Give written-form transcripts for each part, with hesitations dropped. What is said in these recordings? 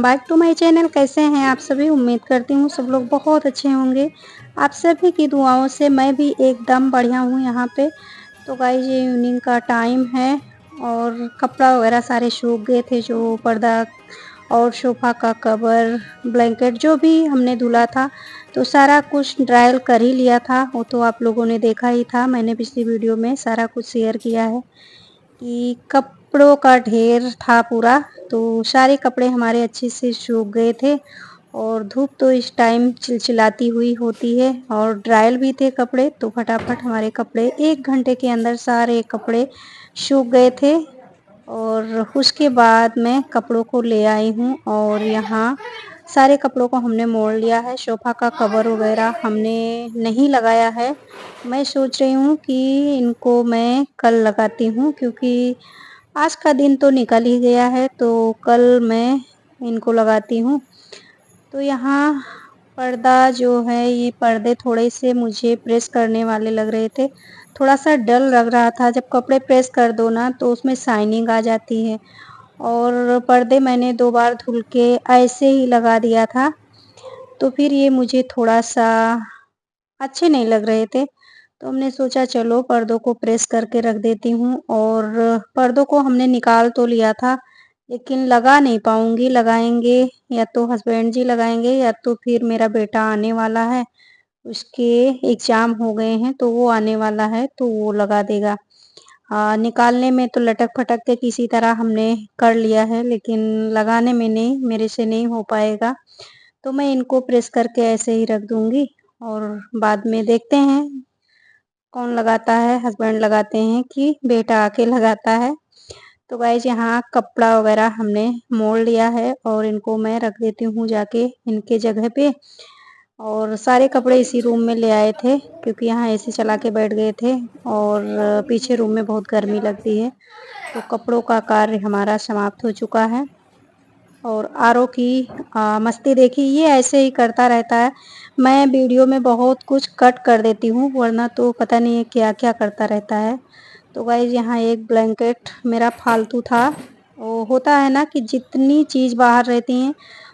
Back to my channel. कैसे हैं आप सभी? उम्मीद करती हूँ सब लोग बहुत अच्छे होंगे। आप सभी की दुआओं से मैं भी एकदम बढ़िया हूँ यहाँ पे। तो गाइस ये इवनिंग का टाइम है और कपड़ा वगैरह सारे सूख गए थे, जो पर्दा और सोफ़ा का कवर, ब्लैंकेट जो भी हमने धुला था तो सारा कुछ ड्राई कर ही लिया था। वो तो आप लोगों ने देखा ही था, मैंने पिछली वीडियो में सारा कुछ शेयर किया है कि कपड़ों का ढेर था पूरा। तो सारे कपड़े हमारे अच्छे से सूख गए थे और धूप तो इस टाइम चिलचिलाती हुई होती है और ड्रायल भी थे कपड़े, तो फटाफट हमारे कपड़े 1 घंटे के अंदर सारे कपड़े सूख गए थे। और उसके बाद मैं कपड़ों को ले आई हूँ और यहाँ सारे कपड़ों को हमने मोड़ लिया है। सोफ़ा का कवर वगैरह हमने नहीं लगाया है। मैं सोच रही हूँ कि इनको मैं कल लगाती हूँ, क्योंकि आज का दिन तो निकल ही गया है, तो कल मैं इनको लगाती हूँ। तो यहाँ पर्दा जो है, ये पर्दे थोड़े से मुझे प्रेस करने वाले लग रहे थे। थोड़ा सा डर लग रहा था, जब कपड़े प्रेस कर दो ना तो उसमें शाइनिंग आ जाती है। और पर्दे मैंने 2 बार धुल के ऐसे ही लगा दिया था, तो फिर ये मुझे थोड़ा सा अच्छे नहीं लग रहे थे। तो हमने सोचा चलो पर्दों को प्रेस करके रख देती हूँ। और पर्दों को हमने निकाल तो लिया था, लेकिन लगा नहीं पाऊँगी। लगाएँगे या तो हस्बैंड जी लगाएँगे या तो फिर मेरा बेटा आने वाला है, उसके एग्ज़ाम हो गए हैं तो वो आने वाला है तो वो लगा देगा। निकालने में तो लटक-फटक के किसी तरह हमने कर लिया है, लेकिन लगाने में नहीं, मेरे से नहीं हो पाएगा। तो मैं इनको प्रेस करके ऐसे ही रख दूँगी और बाद में देखते हैं कौन लगाता है, हस्बैंड लगाते हैं कि बेटा आके लगाता है। तो गाइस यहाँ कपड़ा वगैरह हमने मोड़ लिया है और इनको मैं रख देती हूँ जाके इनके जगह पे। और सारे कपड़े इसी रूम में ले आए थे, क्योंकि यहाँ एसी चला के बैठ गए थे और पीछे रूम में बहुत गर्मी लगती है। तो कपड़ों का कार्य हमारा समाप्त हो चुका है। और आरओ की मस्ती देखी, ये ऐसे ही करता रहता है। मैं वीडियो में बहुत कुछ कट कर देती हूँ, वरना तो पता नहीं है क्या-क्या करता रहता है। तो गाइस यहाँ एक ब्लैंकेट मेरा फालतू था। वो होता है ना कि जितनी चीज़ बाहर रहती हैं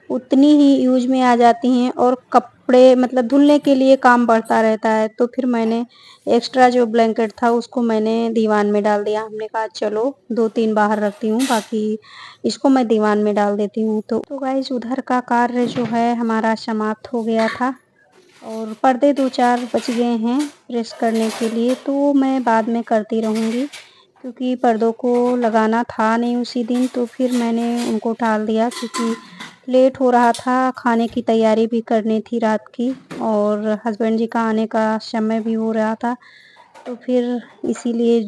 उतनी ही यूज़ में आ जाती हैं और कपड़े मतलब धुलने के लिए काम बढ़ता रहता है। तो फिर मैंने एक्स्ट्रा जो ब्लैंकेट था उसको मैंने दीवान में डाल दिया। हमने कहा चलो 2-3 बाहर रखती हूँ, बाकी इसको मैं दीवान में डाल देती हूँ। तो गाइस उधर का कार्य जो है हमारा समाप्त हो गया था और पर्दे 2-4 बच गए हैं प्रेस करने के लिए, तो मैं बाद में करती रहूँगी, क्योंकि पर्दों को लगाना था नहीं उसी दिन, तो फिर मैंने उनको टाल दिया क्योंकि लेट हो रहा था, खाने की तैयारी भी करनी थी रात की और हस्बैंड जी का आने का समय भी हो रहा था। तो फिर इसीलिए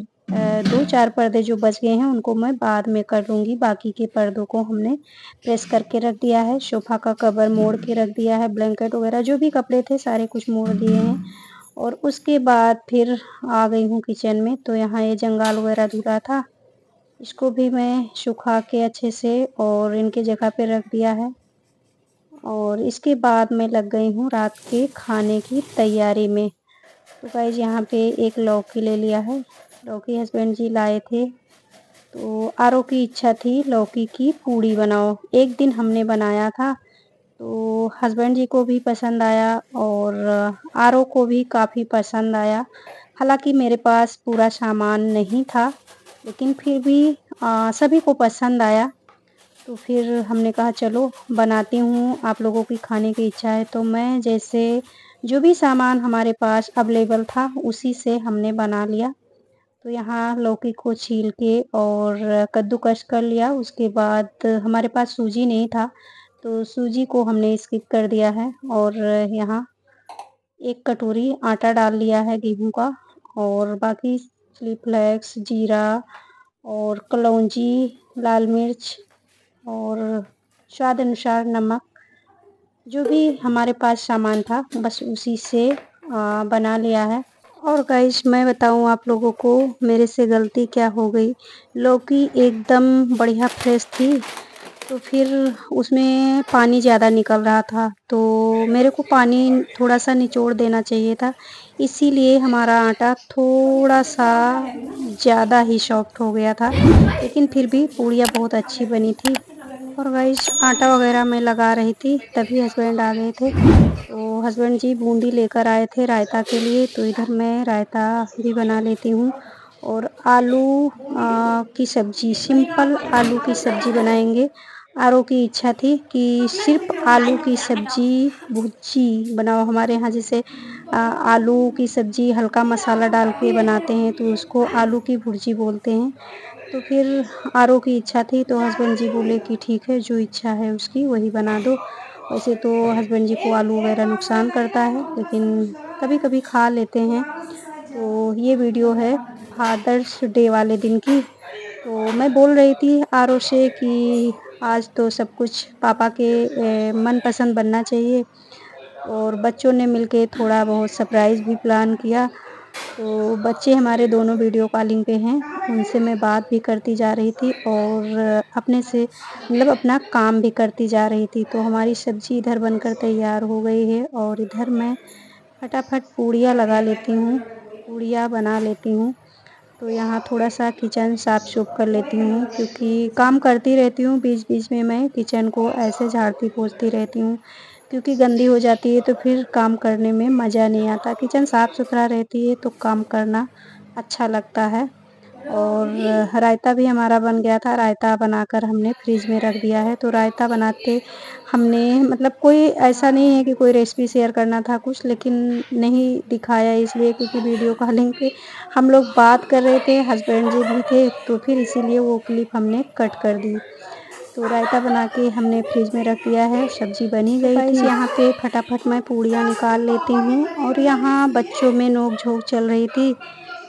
2-4 पर्दे जो बच गए हैं उनको मैं बाद में कर लूँगी। बाकी के पर्दों को हमने प्रेस करके रख दिया है, सोफ़ा का कवर मोड़ के रख दिया है, ब्लैंकेट वगैरह जो भी कपड़े थे सारे कुछ मोड़ दिए हैं। और उसके बाद फिर आ गई हूँ किचन में। तो यहाँ ये जंगाल वगैरह धुला था, इसको भी मैं सुखा के अच्छे से और इनके जगह पे रख दिया है। और इसके बाद मैं लग गई हूँ रात के खाने की तैयारी में। तो गाइस यहाँ पे एक लौकी ले लिया है, लौकी हस्बैंड जी लाए थे। तो आरओ की इच्छा थी लौकी की पूड़ी बनाओ, एक दिन हमने बनाया था तो हस्बैंड जी को भी पसंद आया और आरओ को भी काफ़ी पसंद आया। हालांकि मेरे पास पूरा सामान नहीं था, लेकिन फिर भी सभी को पसंद आया। तो फिर हमने कहा चलो बनाती हूँ, आप लोगों की खाने की इच्छा है तो मैं जैसे जो भी सामान हमारे पास अवेलेबल था उसी से हमने बना लिया। तो यहाँ लौकी को छील के और कद्दूकस कर लिया। उसके बाद हमारे पास सूजी नहीं था तो सूजी को हमने स्किप कर दिया है और यहाँ 1 कटोरी आटा डाल लिया है गेहूँ का और बाकी चिली फ्लेक्स, जीरा और कलौंजी, लाल मिर्च और स्वाद अनुसार नमक, जो भी हमारे पास सामान था बस उसी से बना लिया है। और गाइस मैं बताऊँ आप लोगों को मेरे से गलती क्या हो गई। लौकी एकदम बढ़िया फ्रेश थी, तो फिर उसमें पानी ज़्यादा निकल रहा था, तो मेरे को पानी थोड़ा-सा निचोड़ देना चाहिए था, इसीलिए हमारा आटा थोड़ा-सा ज़्यादा ही सॉफ्ट हो गया था। लेकिन फिर भी पूड़ियाँ बहुत अच्छी बनी थी। और गाइस आटा वगैरह मैं लगा रही थी, तभी हस्बैंड आ गए थे। तो हस्बैंड जी बूंदी लेकर आए थे रायता के लिए, तो इधर मैं रायता भी बना लेती हूँ। और आलू की सब्ज़ी, सिंपल आलू की सब्ज़ी बनाएंगे। आरव की इच्छा थी कि सिर्फ आलू की सब्ज़ी भुर्जी बनाओ। हमारे यहाँ जैसे आलू की सब्ज़ी हल्का मसाला डाल के बनाते हैं, तो उसको आलू की भुर्जी बोलते हैं। तो फिर आरव की इच्छा थी, तो हस्बैंड जी बोले कि ठीक है, जो इच्छा है उसकी वही बना दो। वैसे तो हस्बैंड जी को आलू वगैरह नुकसान करता है, लेकिन कभी-कभी खा लेते हैं। तो ये वीडियो है फादर्स डे वाले दिन की। तो मैं बोल रही थी आरव से कि आज तो सब कुछ पापा के मनपसंद बनना चाहिए। और बच्चों ने मिलके थोड़ा बहुत सरप्राइज़ भी प्लान किया। तो बच्चे हमारे दोनों वीडियो कॉलिंग पे हैं, उनसे मैं बात भी करती जा रही थी और अपने से मतलब अपना काम भी करती जा रही थी। तो हमारी सब्ज़ी इधर बनकर तैयार हो गई है और इधर मैं फटाफट पूड़ियाँ लगा लेती हूँ, पूड़ियाँ बना लेती हूँ। तो यहाँ थोड़ा-सा किचन साफ-सूफ कर लेती हूँ, क्योंकि काम करती रहती हूँ, बीच-बीच में मैं किचन को ऐसे झाड़ती-पोंछती रहती हूँ, क्योंकि गंदी हो जाती है तो फिर काम करने में मज़ा नहीं आता। किचन साफ-सुथरा रहती है तो काम करना अच्छा लगता है। और रायता भी हमारा बन गया था, रायता बनाकर हमने फ्रिज में रख दिया है। तो रायता बनाते हमने मतलब कोई ऐसा नहीं है कि कोई रेसिपी शेयर करना था कुछ, लेकिन नहीं दिखाया इसलिए क्योंकि वीडियो कॉलिंग पे हम लोग बात कर रहे थे, हस्बैंड जी भी थे, तो फिर इसीलिए वो क्लिप हमने कट कर दी। तो रायता बना के हमने फ्रिज में रख दिया है, सब्ज़ी बनी गई थी। यहाँ पे फटाफट मैं पूड़ियाँ निकाल लेती हूँ और यहाँ बच्चों में नोक-झोंक चल रही थी।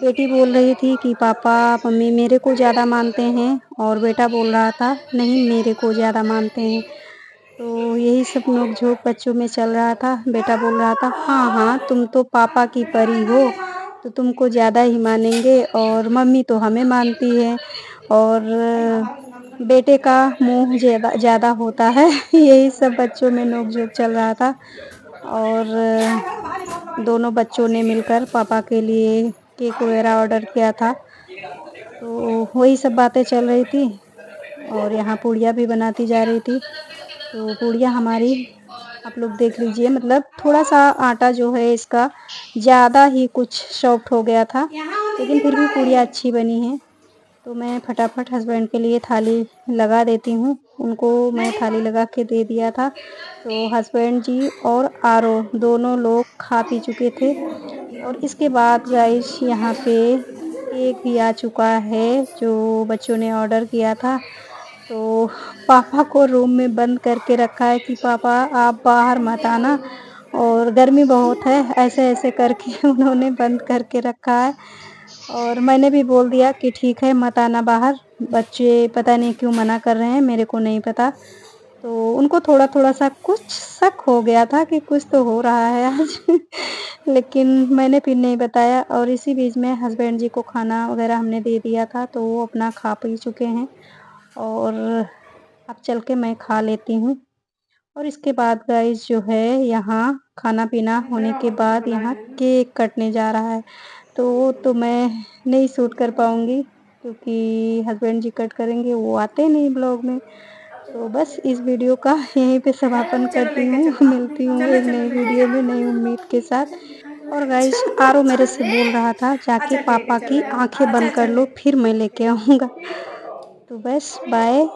बेटी बोल रही थी कि पापा मम्मी मेरे को ज़्यादा मानते हैं, और बेटा बोल रहा था नहीं मेरे को ज़्यादा मानते हैं। तो यही सब नोक-झोंक बच्चों में चल रहा था। बेटा बोल रहा था हाँ, हाँ तुम तो पापा की परी हो, तो तुमको ज़्यादा ही मानेंगे, और मम्मी तो हमें मानती है। और बेटे का मुँह ज़्यादा होता है। यही सब बच्चों में नोक-झोंक चल रहा था। और दोनों बच्चों ने मिलकर पापा के लिए केक वगैरह ऑर्डर किया था। तो वही सब बातें चल रही थी और यहाँ पूड़ियाँ भी बनाती जा रही थी। तो पूड़ियाँ हमारी आप लोग देख लीजिए, मतलब थोड़ा-सा आटा जो है इसका ज़्यादा ही कुछ सॉफ्ट हो गया था, लेकिन फिर भी पूड़ियाँ अच्छी बनी हैं। तो मैं फटाफट हस्बैंड के लिए थाली लगा देती हूँ। उनको मैं थाली लगा के दे दिया था। तो हस्बैंड जी और आरव दोनों लोग खा पी चुके थे। और इसके बाद गाइस यहाँ पे केक भी आ चुका है जो बच्चों ने ऑर्डर किया था। तो पापा को रूम में बंद करके रखा है कि पापा आप बाहर मत आना और गर्मी बहुत है, ऐसे-ऐसे करके उन्होंने बंद करके रखा है। और मैंने भी बोल दिया कि ठीक है मत आना बाहर, बच्चे पता नहीं क्यों मना कर रहे हैं, मेरे को नहीं पता। तो उनको थोड़ा-थोड़ा सा कुछ शक हो गया था कि कुछ तो हो रहा है आज। लेकिन मैंने फिर नहीं बताया। और इसी बीच में हस्बैंड जी को खाना वगैरह हमने दे दिया था, तो वो अपना खा पी चुके हैं। और अब चल के मैं खा लेती हूँ। और इसके बाद गाइस जो है यहाँ खाना-पीना होने के बाद यहाँ केक कटने जा रहा है। तो वो तो मैं नहीं शूट कर पाऊँगी, क्योंकि हस्बैंड जी कट करेंगे, वो आते नहीं ब्लॉग में। तो बस इस वीडियो का यहीं पे समापन करती हूँ। मिलती हूँ एक नई वीडियो में नई उम्मीद के साथ। और गाइस आरव मेरे से बोल रहा था जाके पापा की आँखें बंद कर लो, फिर मैं लेके आऊँगा। तो बस बाय।